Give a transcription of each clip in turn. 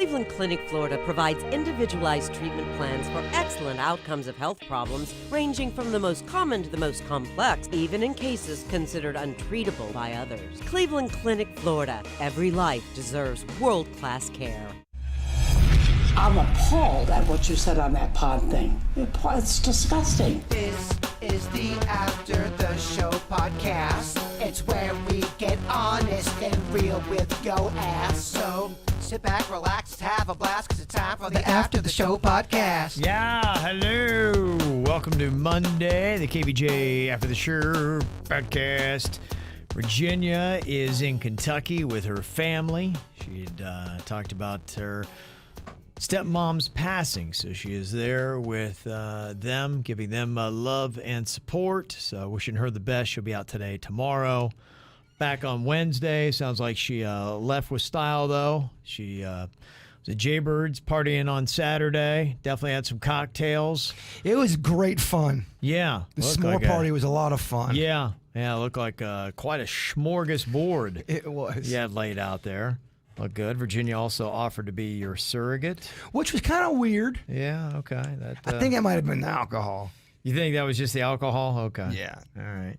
Cleveland Clinic, Florida provides individualized treatment plans for excellent outcomes of health problems ranging from the most common to the most complex, even in cases considered untreatable by others. Cleveland Clinic, Florida. Every life deserves world-class care. I'm appalled at what you said on that pod thing. It's disgusting. This is the After the Show podcast. It's where we get honest and real with yo ass. So sit back, relax, have a blast, because it's time for the After the Show podcast. Yeah, hello. Welcome to Monday, the KVJ After the Show podcast. Virginia is in Kentucky with her family. She had talked about her stepmom's passing, so she is there with them, giving them love and support. So wishing her the best. She'll be out today, tomorrow. Back on Wednesday. Sounds like she left with style, though. She was at Jaybird's partying on Saturday. Definitely had some cocktails. It was great fun. Yeah. The s'more party was a lot of fun. Yeah. Yeah, it looked like quite a smorgasbord. It was. You had laid out there. Looked good. Virginia also offered to be your surrogate. Which was kind of weird. Yeah, okay. I think it might have been the alcohol. You think that was just the alcohol? Okay. Yeah. All right.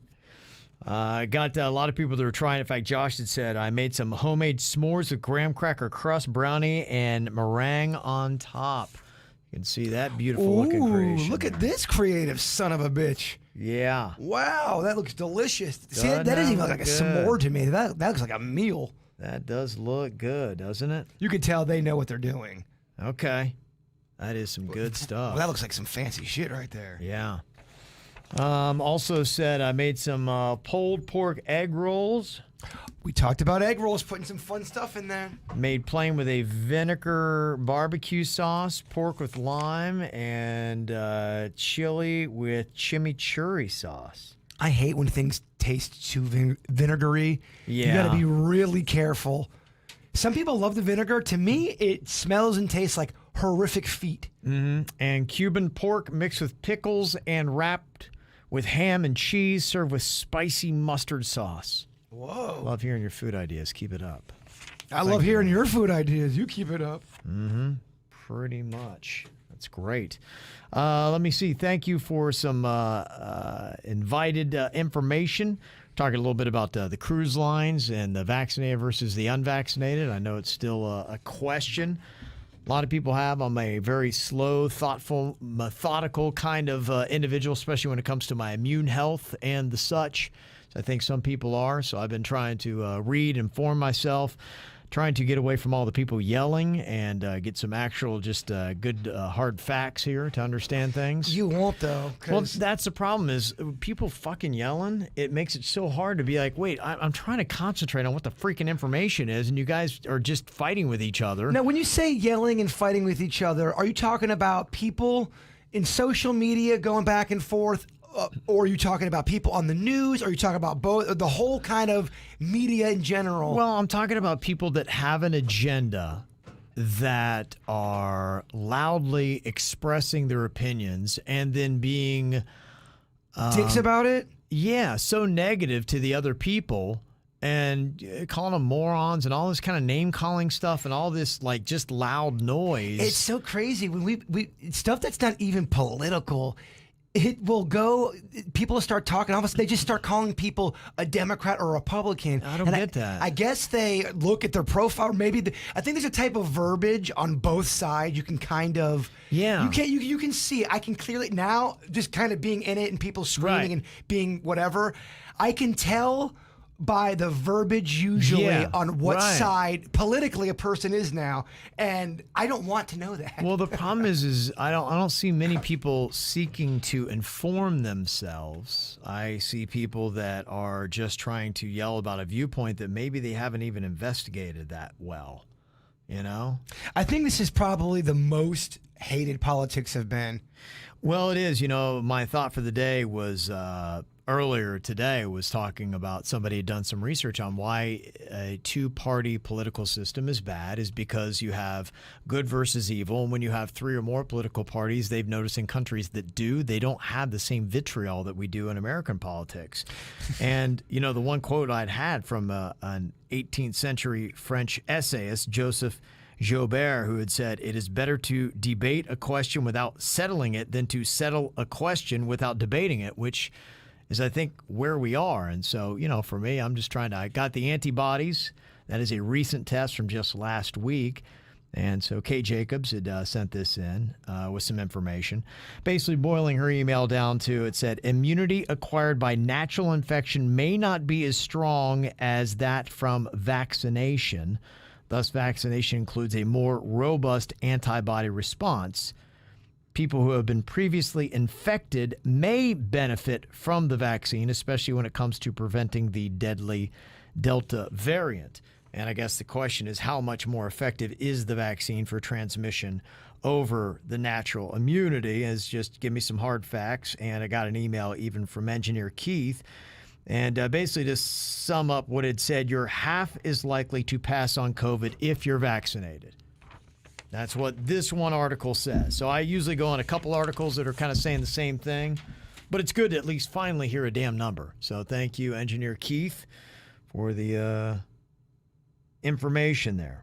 I got a lot of people that were trying. In fact, Josh had said, I made some homemade s'mores with graham cracker crust, brownie, and meringue on top. You can see that beautiful looking creation. Look at this creative son of a bitch. Yeah. Wow, that looks delicious. See, Doesn't that doesn't even that look like a look good? s'more to me. That looks like a meal. That does look good, doesn't it? You can tell they know what they're doing. Okay. That is some good stuff. Well, that looks like some fancy shit right there. Yeah. Also said I made some pulled pork egg rolls. We talked about egg rolls, putting some fun stuff in there. Made plain with a vinegar barbecue sauce, pork with lime, and chili with chimichurri sauce. I hate when things taste too vinegary. Yeah. You got to be really careful. Some people love the vinegar. To me, it smells and tastes like horrific feet. Mm-hmm. And Cuban pork mixed with pickles and wrapped with ham and cheese, served with spicy mustard sauce. Whoa. Love hearing your food ideas. Keep it up. I love hearing your food ideas. You keep it up. Mm-hmm. Pretty much. That's great. Let me see. Thank you for some invited information. Talking a little bit about the cruise lines and the vaccinated versus the unvaccinated. I know it's still a question a lot of people have. I'm a very slow, thoughtful, methodical kind of individual, especially when it comes to my immune health and the such. I think some people are. So I've been trying to read, inform myself, trying to get away from all the people yelling and get some actual just good hard facts here to understand things. You won't, though. Well, that's the problem is people fucking yelling. It makes it so hard to be like, wait, I'm trying to concentrate on what the freaking information is, and you guys are just fighting with each other. Now, when you say yelling and fighting with each other, are you talking about people in social media going back and forth? Or are you talking about people on the news? Or are you talking about both, the whole kind of media in general? Well, I'm talking about people that have an agenda that are loudly expressing their opinions and then being dicks about it? Yeah, so negative to the other people and calling them morons and all this kind of name-calling stuff and all this, like, just loud noise. It's so crazy. When we stuff that's not even political, it will go, people will start talking, all of a sudden they just start calling people a Democrat or a Republican. I don't get that. I guess they look at their profile, maybe, I think there's a type of verbiage on both sides. You can kind of, yeah. You can see, I can clearly, now, just kind of being in it and people screaming Right. and being whatever, I can tell by the verbiage usually on what side politically a person is now, and I don't want to know that. Well, the problem is I don't see many people seeking to inform themselves. I see people that are just trying to yell about a viewpoint that maybe they haven't even investigated that well. You know? I think this is probably the most hated politics have been. Well, it is. You know, my thought for the day was earlier today was talking about somebody had done some research on why a two-party political system is bad is because you have good versus evil. And when you have three or more political parties, they've noticed in countries that do, they don't have the same vitriol that we do in American politics. And, you know, the one quote I'd had from an 18th century French essayist, Joseph Jobert, who had said, it is better to debate a question without settling it than to settle a question without debating it, which is, I think, where we are. And so, for me, I'm just I got the antibodies. That is a recent test from just last week. And so Kate Jacobs had sent this in with some information. Basically boiling her email down to, it said, immunity acquired by natural infection may not be as strong as that from vaccination. Thus, vaccination includes a more robust antibody response. People who have been previously infected may benefit from the vaccine, especially when it comes to preventing the deadly Delta variant. And I guess the question is, how much more effective is the vaccine for transmission over the natural immunity? Is just give me some hard facts. And I got an email even from Engineer Keith. And basically to sum up what it said, you're half as likely to pass on COVID if you're vaccinated. That's what this one article says. So I usually go on a couple articles that are kind of saying the same thing. But it's good to at least finally hear a damn number. So thank you, Engineer Keith, for the information there.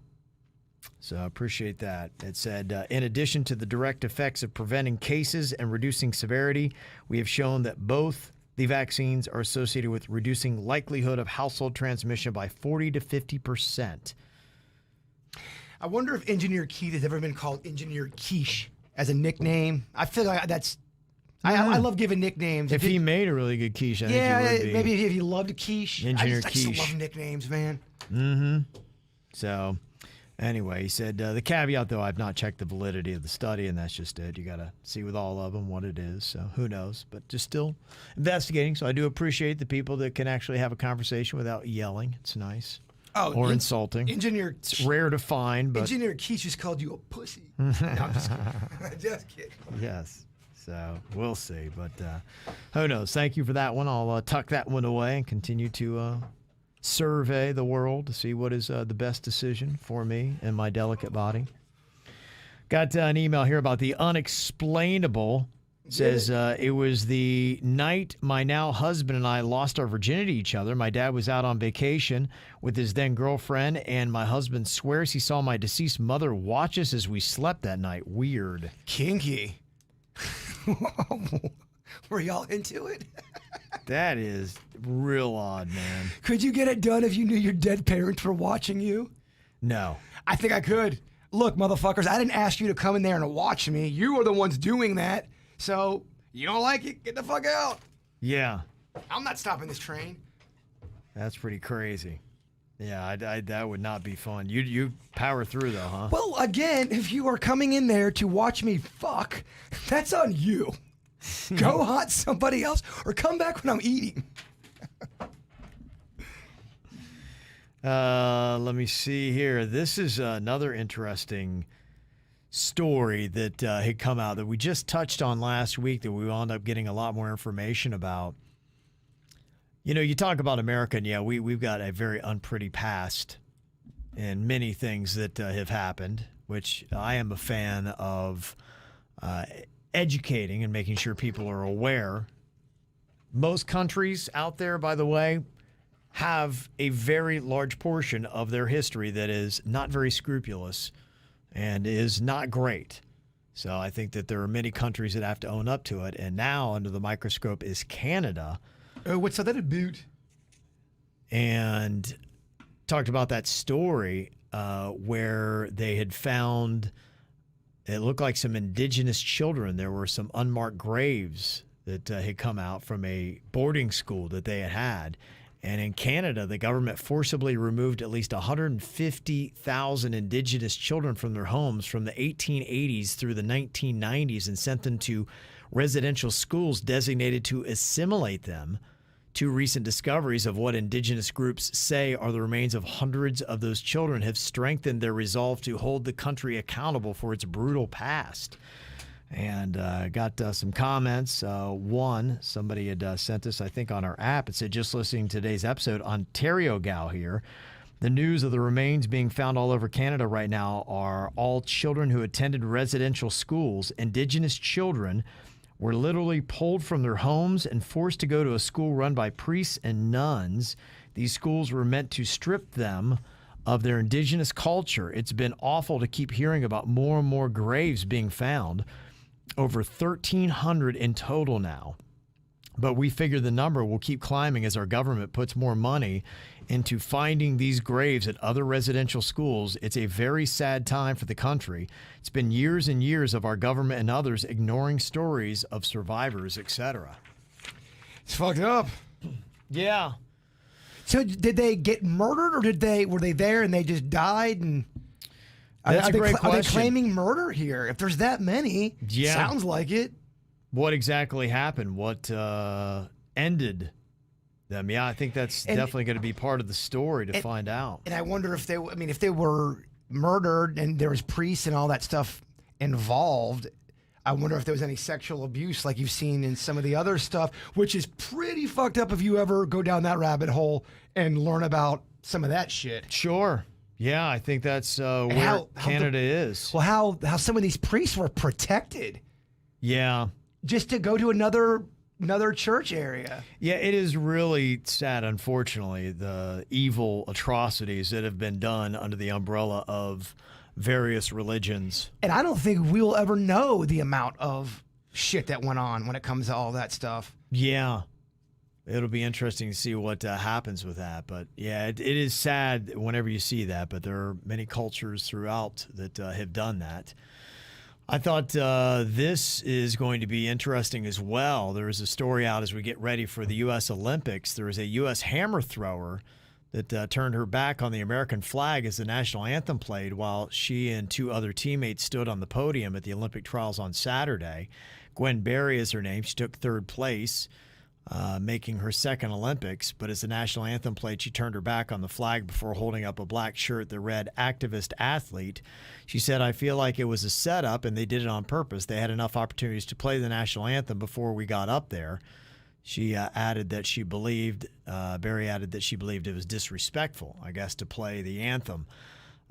So I appreciate that. It said, in addition to the direct effects of preventing cases and reducing severity, we have shown that both the vaccines are associated with reducing likelihood of household transmission by 40 to 50%. I wonder if Engineer Keith has ever been called Engineer Quiche as a nickname. I feel like that's... I love giving nicknames. If he made a really good quiche, I think he would be. Maybe if he loved a quiche. Engineer I Quiche. just love nicknames, man. Mm-hmm. So, anyway, he said, the caveat, though, I've not checked the validity of the study, and that's just it. You got to see with all of them what it is. So, who knows? But just still investigating. So, I do appreciate the people that can actually have a conversation without yelling. It's nice. Oh, or insulting. It's rare to find, but... Engineer Quiche just called you a pussy. No, I'm just kidding. Just kidding. Yes. So, we'll see. But who knows? Thank you for that one. I'll tuck that one away and continue to... survey the world to see what is the best decision for me and my delicate body. Got an email here about the unexplainable. It says, it was the night my now husband and I lost our virginity to each other. My dad was out on vacation with his then girlfriend, and my husband swears he saw my deceased mother watch us as we slept that night. Weird. Kinky. Were y'all into it? That is real odd, man. Could you get it done if you knew your dead parents were watching you? No. I think I could. Look, motherfuckers, I didn't ask you to come in there and watch me. You are the ones doing that. So, you don't like it? Get the fuck out. Yeah. I'm not stopping this train. That's pretty crazy. Yeah, that would not be fun. You power through, though, huh? Well, again, if you are coming in there to watch me fuck, that's on you. Go haunt somebody else or come back when I'm eating. Let me see here. This is another interesting story that had come out that we just touched on last week that we wound up getting a lot more information about. You know, you talk about America, and yeah, we've got a very unpretty past and many things that have happened, which I am a fan of educating and making sure people are aware. Most countries out there, by the way, have a very large portion of their history that is not very scrupulous and is not great. So I think that there are many countries that have to own up to it. And now under the microscope is Canada. What's that about? And talked about that story where they had found, it looked like some indigenous children. There were some unmarked graves that had come out from a boarding school that they had. And in Canada, the government forcibly removed at least 150,000 indigenous children from their homes from the 1880s through the 1990s and sent them to residential schools designated to assimilate them. Two recent discoveries of what indigenous groups say are the remains of hundreds of those children have strengthened their resolve to hold the country accountable for its brutal past. And got some comments. One, somebody had sent us, I think, on our app. It said, just listening to today's episode, Ontario gal here. The news of the remains being found all over Canada right now are all children who attended residential schools. Indigenous children were literally pulled from their homes and forced to go to a school run by priests and nuns. These schools were meant to strip them of their indigenous culture. It's been awful to keep hearing about more and more graves being found, over 1,300 in total now. But we figure the number will keep climbing as our government puts more money into finding these graves at other residential schools. It's a very sad time for the country. It's been years and years of our government and others ignoring stories of survivors, etc. It's fucked up. Yeah. So did they get murdered, or were they there and they just died? And That's a great question. Are they claiming murder here? If there's that many, sounds like it. What exactly happened? What ended them? Yeah, I think that's definitely going to be part of the story to find out. And I wonder if if they were murdered and there was priests and all that stuff involved, I wonder if there was any sexual abuse like you've seen in some of the other stuff, which is pretty fucked up if you ever go down that rabbit hole and learn about some of that shit. Sure. Yeah, I think that's where Canada is. Well, how some of these priests were protected. Yeah. Just to go to another church area. Yeah, it is really sad, unfortunately, the evil atrocities that have been done under the umbrella of various religions. And I don't think we'll ever know the amount of shit that went on when it comes to all that stuff. Yeah. It'll be interesting to see what happens with that. But yeah, it is sad whenever you see that, but there are many cultures throughout that have done that. I thought this is going to be interesting as well. There is a story out as we get ready for the U.S. Olympics. There is a U.S. hammer thrower that turned her back on the American flag as the national anthem played while she and two other teammates stood on the podium at the Olympic trials on Saturday. Gwen Berry is her name. She took third place, making her second Olympics. But as the national anthem played, she turned her back on the flag before holding up a black shirt that read "Activist Athlete." She said, "I feel like it was a setup and they did it on purpose. They had enough opportunities to play the national anthem before we got up there." She added that she believed, Berry added that she believed it was disrespectful, I guess, to play the anthem.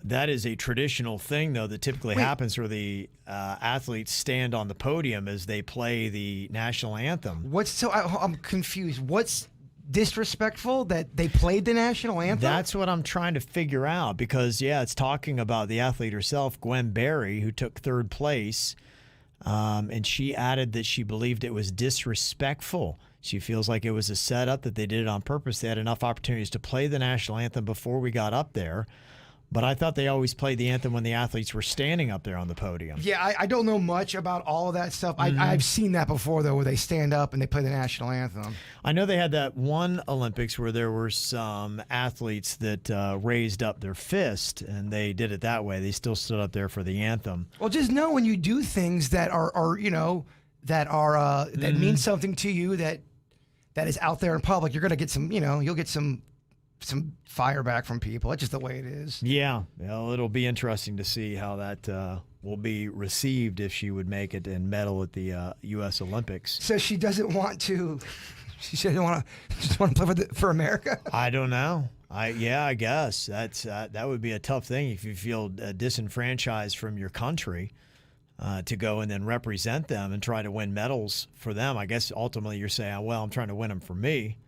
That is a traditional thing, though, that typically happens where the athletes stand on the podium as they play the national anthem. I'm confused. What's disrespectful that they played the national anthem? That's what I'm trying to figure out because, yeah, it's talking about the athlete herself, Gwen Berry, who took third place, and she added that she believed it was disrespectful. She feels like it was a setup, that they did it on purpose. They had enough opportunities to play the national anthem before we got up there. But I thought they always played the anthem when the athletes were standing up there on the podium. Yeah, I don't know much about all of that stuff. I've seen that before, though, where they stand up and they play the national anthem. I know they had that one Olympics where there were some athletes that raised up their fist, and they did it that way. They still stood up there for the anthem. Well, just know when you do things that are that mean something to you, that is out there in public, you're going to get some, you'll get some fire back from people. It's just the way it is. Yeah. Well, it'll be interesting to see how that will be received if she would make it and medal at the U.S. Olympics. So she doesn't want to. She doesn't want to. Just want to play for America. I don't know. I guess that would be a tough thing if you feel disenfranchised from your country. To go and then represent them and try to win medals for them. I guess ultimately you're saying, well, I'm trying to win them for me.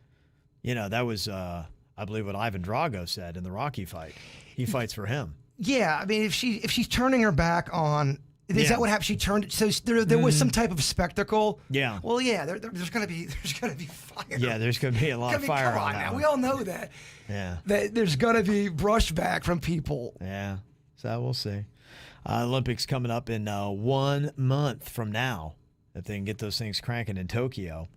That was, I believe, what Ivan Drago said in the Rocky fight. He fights for him. Yeah, I mean, if she's turning her back on, is that what happened? She turned. So there was some type of spectacle. Yeah. Well, yeah. There's gonna be fire. Yeah, there's gonna be a lot of fire. Come on now. We all know that. Yeah. That there's gonna be brushback from people. Yeah. So we'll see. Olympics coming up in 1 month from now, if they can get those things cranking in Tokyo.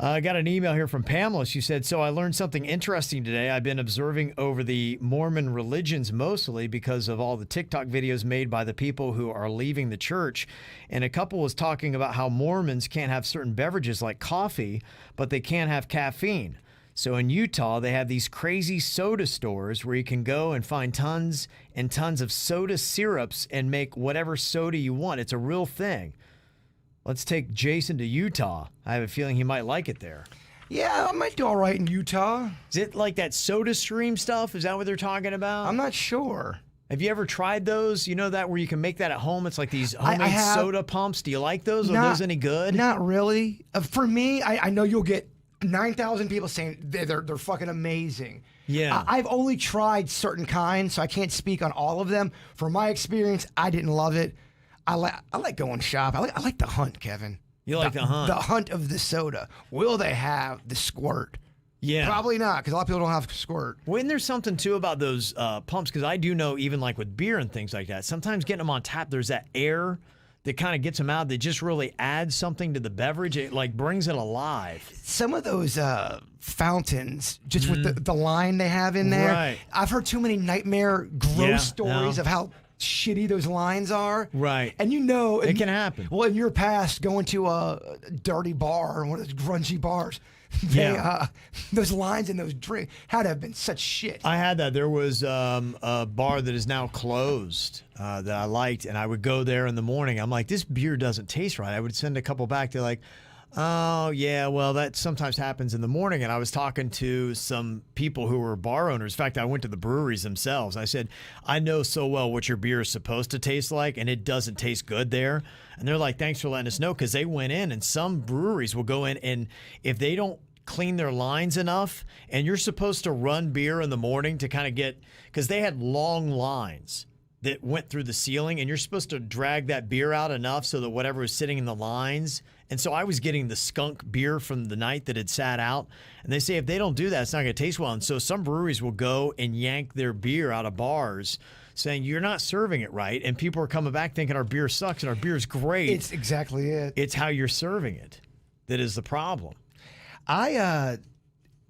I got an email here from Pamela. She said, "So I learned something interesting today. I've been observing over the Mormon religions mostly because of all the TikTok videos made by the people who are leaving the church. And a couple was talking about how Mormons can't have certain beverages like coffee, but they can't have caffeine. So in Utah, they have these crazy soda stores where you can go and find tons and tons of soda syrups and make whatever soda you want. It's a real thing. Let's take Jason to Utah. I have a feeling he might like it there." Yeah, I might do all right in Utah. Is it like that Soda Stream stuff? Is that what they're talking about? I'm not sure. Have you ever tried those? You know that where you can make that at home? It's like these homemade soda pumps. Do you like those? Are those any good? Not really. For me, I know you'll get 9,000 people saying they're fucking amazing. Yeah. I've only tried certain kinds, so I can't speak on all of them. From my experience, I didn't love it. I like going shop. I like the hunt, Kevin. You like the hunt? The hunt of the soda. Will they have the squirt? Yeah. Probably not, because a lot of people don't have squirt. When there's something, too, about those pumps, because I do know even like with beer and things like that, sometimes getting them on tap, there's that air that kind of gets them out that just really adds something to the beverage. It like brings it alive. Some of those fountains, just with the line they have in there, Right. I've heard too many nightmare, gross stories of how shitty those lines are. Right. And you know... It can happen. Well, in your past, going to a dirty bar, or one of those grungy bars, those lines in those drinks had to have been such shit. I had that. There was a bar that is now closed that I liked, and I would go there in the morning. I'm like, this beer doesn't taste right. I would send a couple back. They're like, oh, yeah, well, that sometimes happens in the morning. And I was talking to some people who were bar owners. In fact, I went to the breweries themselves. I said, I know so well what your beer is supposed to taste like, and it doesn't taste good there. And they're like, thanks for letting us know, because they went in, and some breweries will go in, and if they don't clean their lines enough, and you're supposed to run beer in the morning to kind of get, because they had long lines that went through the ceiling, and you're supposed to drag that beer out enough so that whatever was sitting in the lines. And so I was getting the skunk beer from the night that had sat out. And they say if they don't do that, it's not going to taste well. And so some breweries will go and yank their beer out of bars saying you're not serving it right. And people are coming back thinking our beer sucks and our beer's great. It's exactly it. It's how you're serving it that is the problem.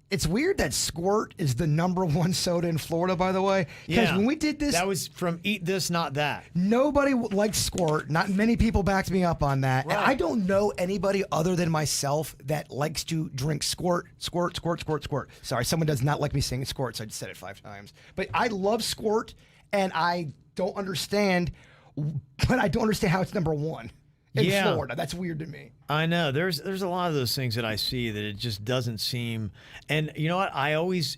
It's weird that Squirt is the #1 soda in Florida, by the way. Because when we did this... That was from Eat This, Not That. Nobody liked Squirt. Not many people backed me up on that. Right. And I don't know anybody other than myself that likes to drink Squirt. Sorry, someone does not like me saying Squirt, so I just said it 5 times. But I love Squirt, and I don't understand, but I don't understand how it's #1 in Florida. That's weird to me. I know. There's a lot of those things that I see that it just doesn't seem. And you know what?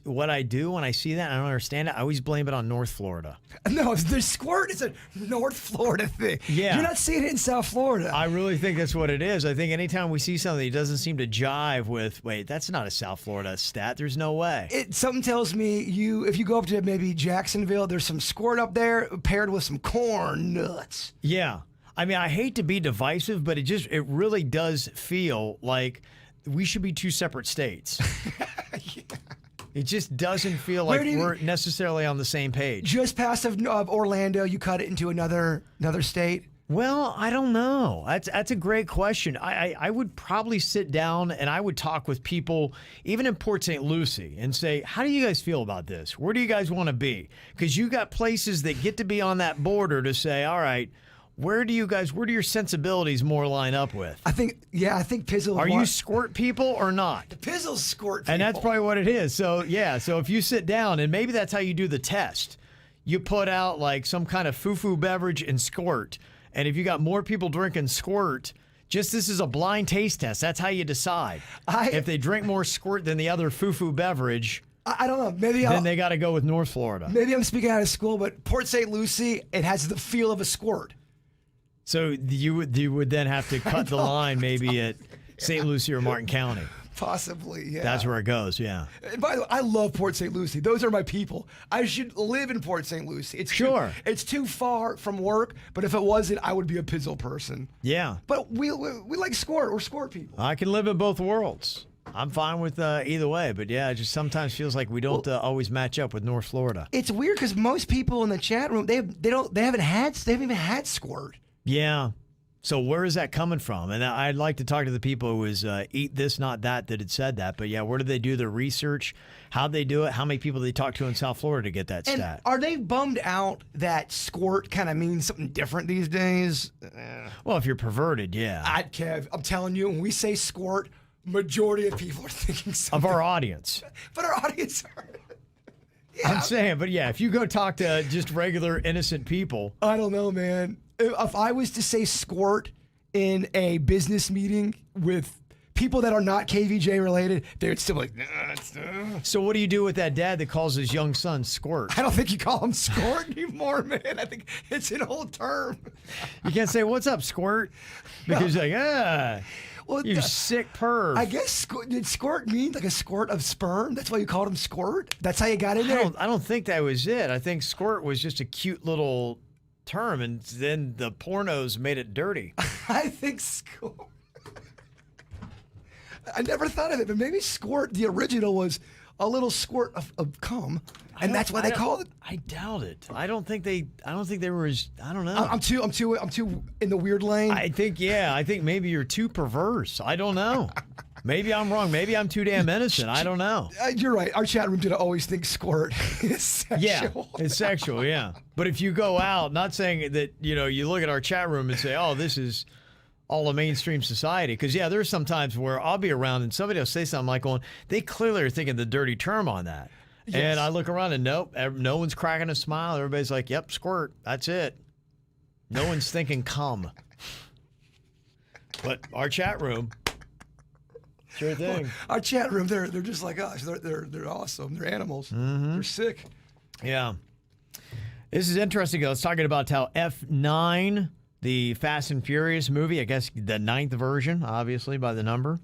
What I do when I see that, I don't understand it. I always blame it on North Florida. No, the Squirt is a North Florida thing. Yeah. You're not seeing it in South Florida. I really think that's what it is. I think anytime we see something that doesn't seem to jive with, wait, that's not a South Florida stat. There's no way. Something tells me if you go up to maybe Jacksonville, there's some Squirt up there paired with some corn nuts. Yeah. I mean, I hate to be divisive, but it really does feel like we should be 2 separate states. It just doesn't feel like we're necessarily on the same page. Just past of Orlando, you cut it into another state? Well, I don't know. That's a great question. I would probably sit down and I would talk with people, even in Port St. Lucie, and say, how do you guys feel about this? Where do you guys want to be? Because you got places that get to be on that border to say, all right, where do your sensibilities more line up with? I think Pizzle. Are you squirt people or not? The Pizzle squirt people. And that's probably what it is. So, yeah. So if you sit down, and maybe that's how you do the test. You put out like some kind of foo-foo beverage and squirt. And if you got more people drinking squirt, this is a blind taste test. That's how you decide. If they drink more squirt than the other foo-foo beverage, I don't know. Then they got to go with North Florida. Maybe I'm speaking out of school, but Port St. Lucie, it has the feel of a squirt. So you would then have to cut the line maybe at St. Lucie or Martin County. Possibly, yeah. That's where it goes, yeah. And by the way, I love Port St. Lucie. Those are my people. I should live in Port St. Lucie. It's too far from work, but if it wasn't, I would be a Pizzle person. Yeah. But we like squirt. We're squirt people. I can live in both worlds. I'm fine with either way, but yeah, it just sometimes feels like we don't always match up with North Florida. It's weird because most people in the chat room they haven't even had squirt. Yeah. So where is that coming from? And I'd like to talk to the people who was Eat This, Not That had said that. But yeah, where did they do their research? How'd they do it? How many people did they talk to in South Florida to get that stat? Are they bummed out that squirt kind of means something different these days? Well, if you're perverted, yeah. Kev, I'm telling you, when we say squirt, majority of people are thinking something. Of our audience. But our audience are... Yeah. I'm saying, but yeah, if you go talk to just regular innocent people. I don't know, man. If I was to say squirt in a business meeting with people that are not KVJ related, they would still be like, nah. So what do you do with that dad that calls his young son squirt? I don't think you call him squirt anymore, man. I think it's an old term. You can't say, what's up, squirt? Because you're like, Well, You sick perv. I guess did squirt mean like a squirt of sperm? That's why you called him squirt. That's how you got in there. I don't think that was it. I think squirt was just a cute little term, and then the pornos made it dirty. I think squirt. I never thought of it, but maybe squirt. The original was a little squirt of cum, and that's why they called it. I doubt it. I don't think they were. I don't know. I'm too in the weird lane. I think maybe you're too perverse. I don't know. Maybe I'm wrong. Maybe I'm too damn innocent. I don't know. You're right. Our chat room did always think squirt is sexual. Yeah, it's sexual. Yeah, but if you go out, not saying that you look at our chat room and say, "Oh, this is all of mainstream society," because there's some times where I'll be around and somebody will say something like, "Going, they clearly are thinking the dirty term on that." Yes. And I look around and nope, no one's cracking a smile. Everybody's like, "Yep, squirt. That's it." No one's thinking cum. But our chat room, sure thing. Our chat room, they're just like us. They're awesome. They're animals. Mm-hmm. They're sick. Yeah. This is interesting. I was talking about how F9, the Fast and Furious movie, I guess the 9th version, obviously by the number,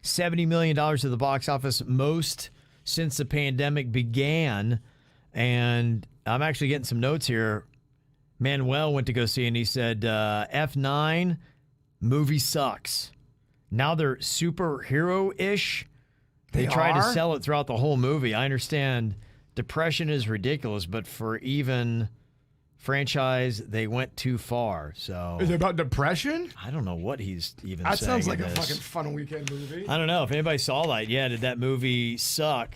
$70 million to the box office, most since the pandemic began. And I'm actually getting some notes here. Manuel went to go see it, and he said, F9, movie sucks. Now they're superhero-ish. They try to sell it throughout the whole movie. I understand depression is ridiculous, but for even franchise, they went too far. So is it about depression? I don't know what he's even that saying. Sounds like in a this. fucking fun weekend movie. I don't know if anybody saw that. Yeah, did that movie suck?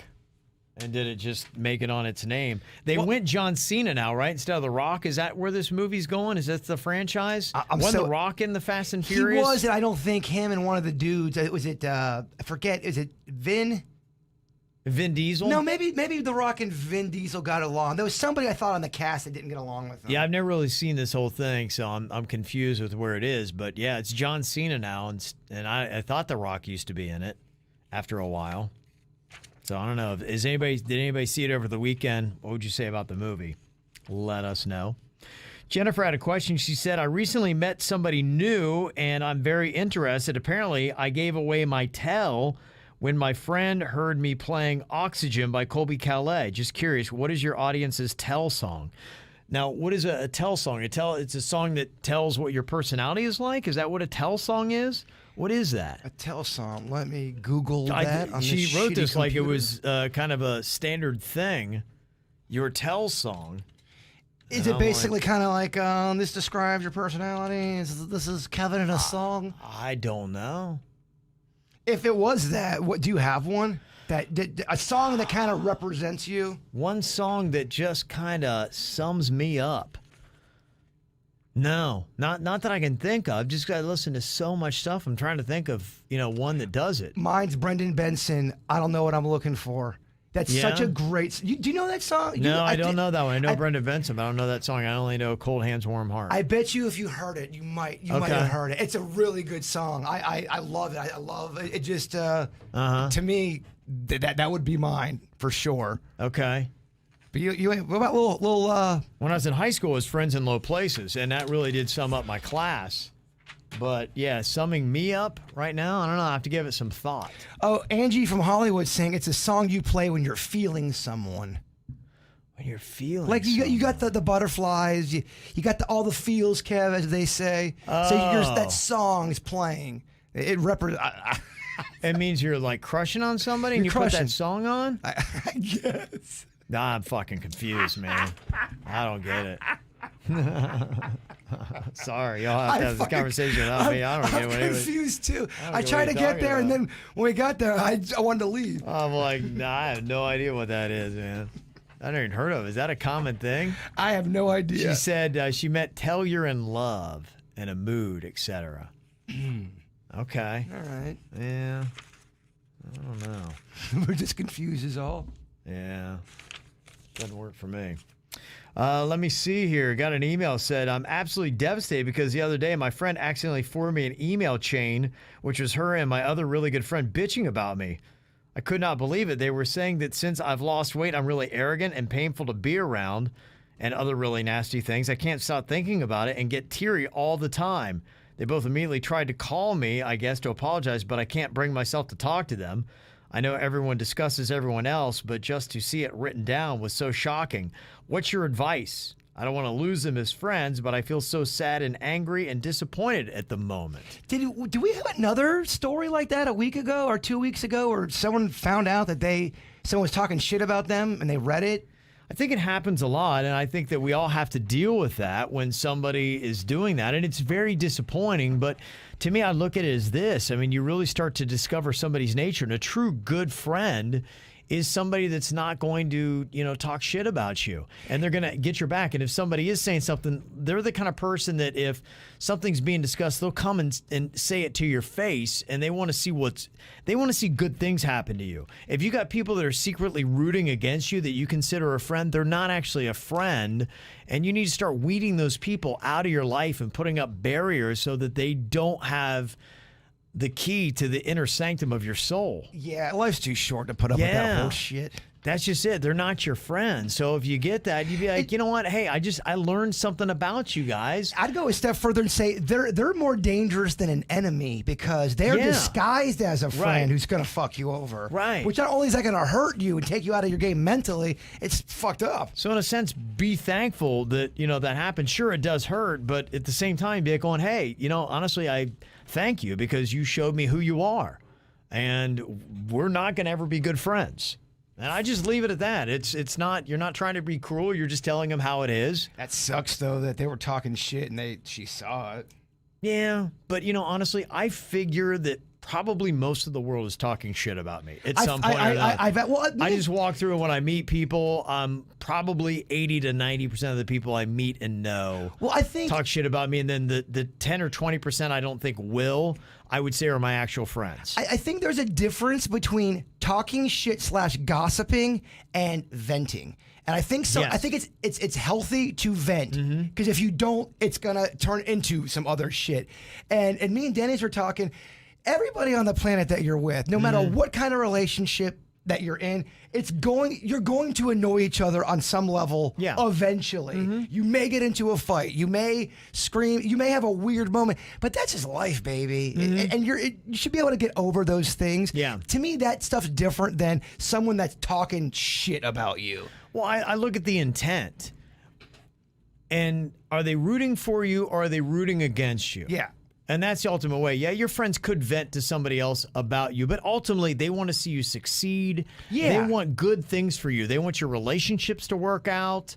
And did it just make it on its name? They went John Cena now, right? Instead of The Rock. Is that where this movie's going? Is that the franchise? The Rock in the Fast and Furious? He was, and I don't think him and one of the dudes. Was it? I forget. Is it Vin? Vin Diesel? No, maybe The Rock and Vin Diesel got along. There was somebody I thought on the cast that didn't get along with them. Yeah, I've never really seen this whole thing, so I'm confused with where it is. But yeah, it's John Cena now, and I thought The Rock used to be in it after a while. So I don't know. Did anybody see it over the weekend? What would you say about the movie? Let us know. Jennifer had a question. She said, I recently met somebody new, and I'm very interested. Apparently, I gave away my tell when my friend heard me playing Oxygen by Colby Calais. Just curious, what is your audience's tell song? Now, what is a tell song? It's a song that tells what your personality is like? Is that what a tell song is? What is that? A tell song. Let me Google that. She wrote this like it was kind of a standard thing. Your tell song. Is it basically kind of like this describes your personality? This is Kevin in a song? I don't know. If it was that, what do you have one? A song that kind of represents you? One song that just kind of sums me up. No, not that I can think of. Just got to listen to so much stuff. I'm trying to think of, one that does it. Mine's Brendan Benson. I don't know what I'm looking for. That's such a great. Do you know that song? No, I don't know that one. I know Brendan Benson, but I don't know that song. I only know Cold Hands, Warm Heart. I bet you if you heard it, you might have heard it. It's a really good song. I love it. I love it. It just to me that would be mine for sure. Okay. But you what about little When I was in high school, I was Friends in Low Places, and that really did sum up my class. But yeah, summing me up right now, I don't know. I have to give it some thought. Oh, Angie from Hollywood saying it's a song you play when you're feeling someone. When you're feeling like you got the butterflies, you got all the feels, Kev, as they say. Oh. So that song is playing. It represents. It means you're like crushing on somebody, and you put that song on. I guess. Nah, I'm fucking confused, man. I don't get it. Sorry, y'all have to have this conversation without me. I don't get what it is. I'm confused too. I tried to get there, and then when we got there, I wanted to leave. I'm like, nah, I have no idea what that is, man. I never even heard of it. Is that a common thing? I have no idea. She said she meant tell you're in love, in a mood, etc. Okay. All right. Yeah. I don't know. We're just confused is all. Yeah. Doesn't work for me. Let me see here. Got an email said, I'm absolutely devastated because the other day my friend accidentally forwarded me an email chain, which was her and my other really good friend bitching about me. I could not believe it. They were saying that since I've lost weight, I'm really arrogant and painful to be around and other really nasty things. I can't stop thinking about it and get teary all the time. They both immediately tried to call me, I guess, to apologize, but I can't bring myself to talk to them. I know everyone discusses everyone else, but just to see it written down was so shocking. What's your advice? I don't want to lose them as friends, but I feel so sad and angry and disappointed at the moment. Do we have another story like that a week ago or 2 weeks ago, or someone found out that someone was talking shit about them and they read it? I think it happens a lot, and I think that we all have to deal with that when somebody is doing that, and it's very disappointing, but to me, I look at it as this. I mean, you really start to discover somebody's nature, and a true good friend is somebody that's not going to, talk shit about you, and they're going to get your back. And if somebody is saying something, they're the kind of person that if something's being discussed, they'll come and say it to your face, and they want to see good things happen to you. If you got people that are secretly rooting against you that you consider a friend, they're not actually a friend, and you need to start weeding those people out of your life and putting up barriers so that they don't have the key to the inner sanctum of your soul. Yeah, life's too short to put up with that horse shit. That's just it. They're not your friends. So if you get that, you'd be like, you know what? Hey, I learned something about you guys. I'd go a step further and say they're more dangerous than an enemy because they're disguised as a friend who's going to fuck you over. Right. Which not only is that going to hurt you and take you out of your game mentally, it's fucked up. So in a sense, be thankful that, that happened. Sure, it does hurt, but at the same time, be like going, hey, honestly, I thank you because you showed me who you are. And we're not going to ever be good friends. And I just leave it at that. It's not, you're not trying to be cruel. You're just telling them how it is. That sucks, though, that they were talking shit and she saw it. Yeah, but, honestly, I figure that probably most of the world is talking shit about me at some point or another. I just walk through and when I meet people, probably 80 to 90% of the people I meet and know talk shit about me. And then the 10 or 20% I don't think will, I would say are my actual friends. I think there's a difference between talking shit / gossiping and venting. And I think so. Yes. I think it's healthy to vent because if you don't, it's gonna turn into some other shit. And me and Dennis were talking. Everybody on the planet that you're with, no matter what kind of relationship that you're in, you're going to annoy each other on some level eventually. You may get into a fight. You may scream. You may have a weird moment, but that's just life, baby. And you should be able to get over those things. Yeah. To me, that stuff's different than someone that's talking shit about you. Well, I look at the intent. And are they rooting for you or are they rooting against you? Yeah. And that's the ultimate way. Yeah, your friends could vent to somebody else about you, but ultimately they want to see you succeed. Yeah. They want good things for you. They want your relationships to work out,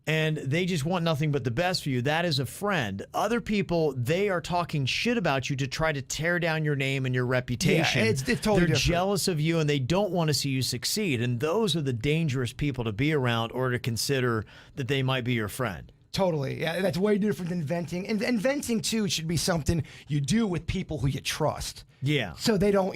and they just want nothing but the best for you. That is a friend. Other people, they are talking shit about you to try to tear down your name and your reputation. Yeah, it's totally They're different. jealous of you, and they don't want to see you succeed. And those are the dangerous people to be around or to consider that they might be your friend. Totally. Yeah, that's way different than venting. And venting, too, should be something you do with people who you trust. Yeah. So they don't,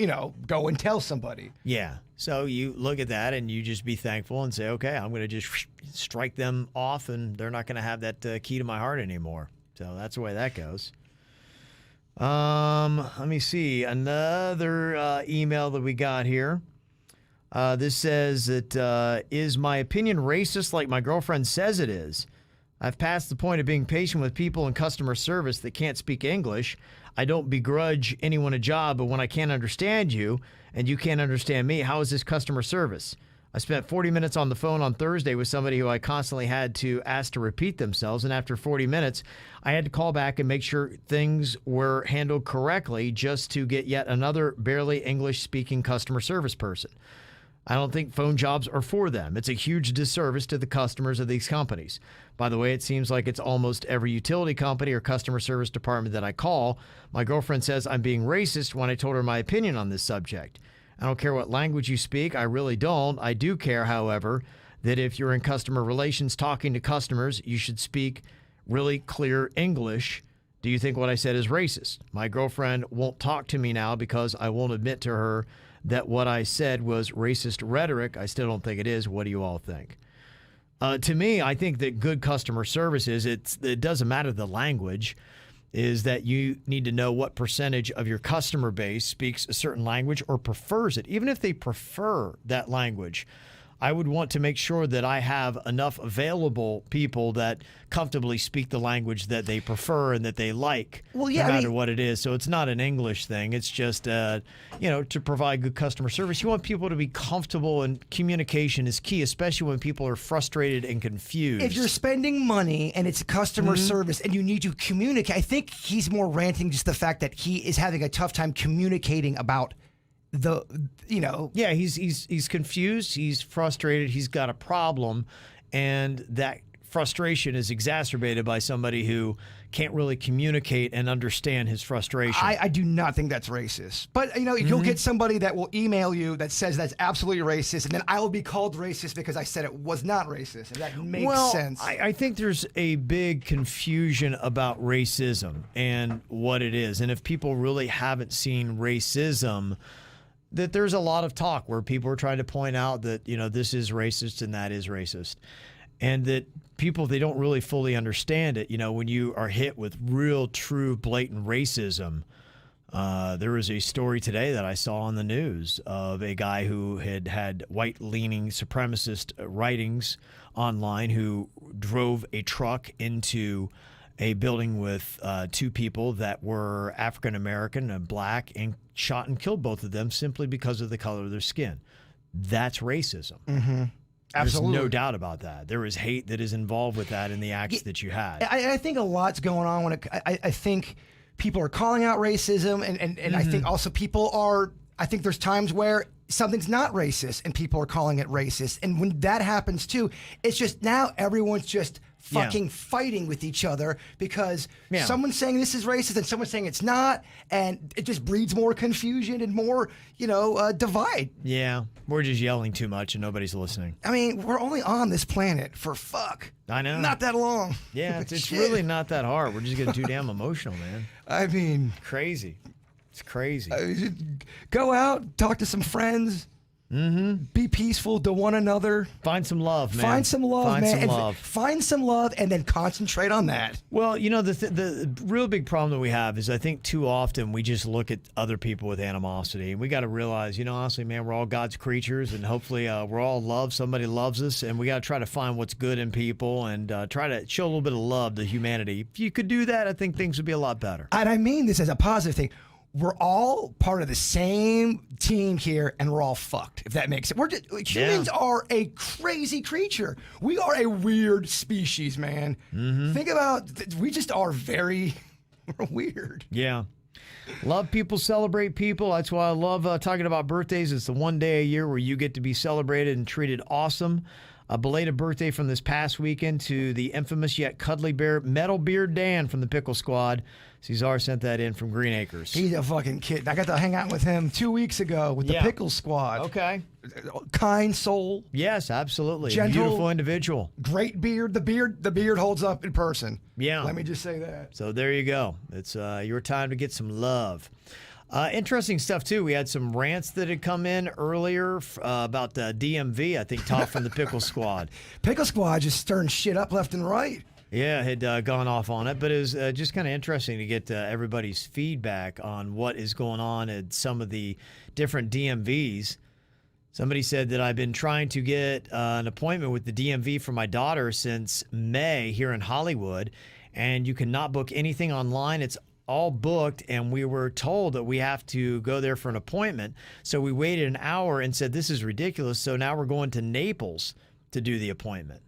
go and tell somebody. Yeah. So you look at that and you just be thankful and say, okay, I'm going to just strike them off and they're not going to have that key to my heart anymore. So that's the way that goes. Let me see. Another email that we got here. This says that, is my opinion racist like my girlfriend says it is? I've passed the point of being patient with people in customer service that can't speak English. I don't begrudge anyone a job, but when I can't understand you and you can't understand me, how is this customer service? I spent 40 minutes on the phone on Thursday with somebody who I constantly had to ask to repeat themselves, and after 40 minutes, I had to call back and make sure things were handled correctly just to get yet another barely English-speaking customer service person. I don't think phone jobs are for them. It's a huge disservice to the customers of these companies. By the way, it seems like it's almost every utility company or customer service department that I call. My girlfriend says I'm being racist when I told her my opinion on this subject. I don't care what language you speak. I really don't. I do care, however, that if you're in customer relations talking to customers, you should speak really clear English. Do you think what I said is racist? My girlfriend won't talk to me now because I won't admit to her that what I said was racist rhetoric. I still don't think it is. What do you all think? To me, I think that good customer service is, it doesn't matter the language, is that you need to know what percentage of your customer base speaks a certain language or prefers it. Even if they prefer that language, I would want to make sure that I have enough available people that comfortably speak the language that they prefer and that they like, Well, yeah, no I matter mean- what it is. So it's not an English thing. It's just, to provide good customer service. You want people to be comfortable, and communication is key, especially when people are frustrated and confused. If you're spending money and it's customer service and you need to communicate, I think he's more ranting just the fact that he is having a tough time communicating about Yeah, he's confused, he's frustrated, he's got a problem, and that frustration is exacerbated by somebody who can't really communicate and understand his frustration. I do not think that's racist. But, you'll get somebody that will email you that says that's absolutely racist, and then I will be called racist because I said it was not racist, and that makes sense. I think there's a big confusion about racism and what it is. And if people really haven't seen racism, that there's a lot of talk where people are trying to point out that, this is racist and that is racist. And that people, they don't really fully understand it. When you are hit with real, true, blatant racism, there was a story today that I saw on the news of a guy who had white-leaning supremacist writings online who drove a truck into a building with two people that were African-American and black and shot and killed both of them simply because of the color of their skin. That's racism. Mm-hmm. Absolutely. There's no doubt about that. There is hate that is involved with that in the acts that you had. I think a lot's going on when I think people are calling out racism, and I think also I think there's times where something's not racist and people are calling it racist. And when that happens too, it's just now everyone's just fucking fighting with each other because someone's saying this is racist and someone's saying it's not, and it just breeds more confusion and more, divide. Yeah, we're just yelling too much and nobody's listening. I mean, we're only on this planet for I know. not that long. Yeah, it's Shit. really not that hard. We're just getting too damn emotional, man. I mean, Crazy. It's crazy. go out, talk to some friends. Mm-hmm. Be peaceful to one another. Find some love, man. Find some love, man. Some love. Find some love and then concentrate on that. Well, the real big problem that we have is I think too often we just look at other people with animosity. And we got to realize, honestly, man, we're all God's creatures, and hopefully we're all loved. Somebody loves us, and we got to try to find what's good in people and try to show a little bit of love to humanity. If you could do that, I think things would be a lot better. And I mean this as a positive thing. We're all part of the same team here, and we're all fucked, if that makes sense. Humans are a crazy creature. We are a weird species, man. Mm-hmm. Think about, we just are we're weird. Yeah. Love people, celebrate people. That's why I love talking about birthdays. It's the one day a year where you get to be celebrated and treated awesome. A belated birthday from this past weekend to the infamous yet cuddly bear, Metal Beard Dan from the Pickle Squad. Cesar sent that in from Green Acres. He's a fucking kid. I got to hang out with him 2 weeks ago with the Pickle Squad. Okay. Kind soul. Yes, absolutely. Gentle. Beautiful individual. Great beard. The beard holds up in person. Yeah. Let me just say that. So there you go. It's your time to get some love. Interesting stuff, too. We had some rants that had come in earlier about the DMV, I think, talk from the Pickle Squad. Pickle Squad just stirring shit up left and right. Yeah, had gone off on it, but it was just kind of interesting to get everybody's feedback on what is going on at some of the different DMVs. Somebody said that I've been trying to get an appointment with the DMV for my daughter since May here in Hollywood, and you cannot book anything online. It's all booked, and we were told that we have to go there for an appointment. So we waited an hour and said, this is ridiculous. So now we're going to Naples to do the appointment.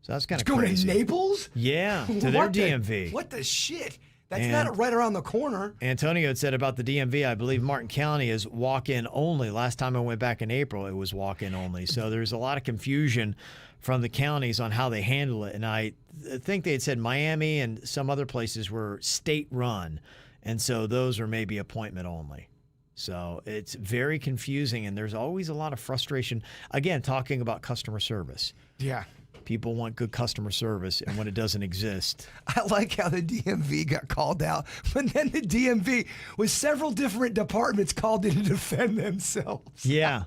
So that's kind of crazy. Going to Naples? Yeah, to their DMV. What the shit? That's not right around the corner. Antonio had said about the DMV, I believe Martin County is walk-in only. Last time I went back in April, it was walk-in only. So there's a lot of confusion from the counties on how they handle it. And I think they had said Miami and some other places were state-run. And so those are maybe appointment only. So it's very confusing, and there's always a lot of frustration. Again, talking about customer service. Yeah. People want good customer service, and when it doesn't exist. I like how the DMV got called out, but then the DMV with several different departments called in to defend themselves. Yeah.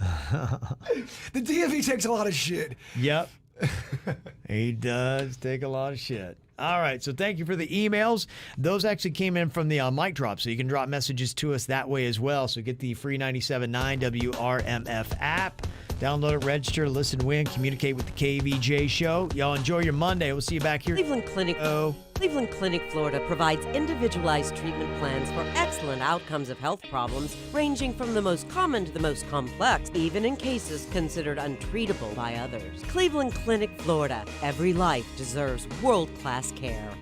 The DMV takes a lot of shit. Yep. He does take a lot of shit. All right, so thank you for the emails. Those actually came in from the mic drop, so you can drop messages to us that way as well. So get the free 97.9 WRMF app. Download it, register, listen, win, communicate with the KVJ show. Y'all enjoy your Monday. We'll see you back here. Cleveland Clinic, Florida provides individualized treatment plans for excellent outcomes of health problems ranging from the most common to the most complex, even in cases considered untreatable by others. Cleveland Clinic, Florida. Every life deserves world-class care.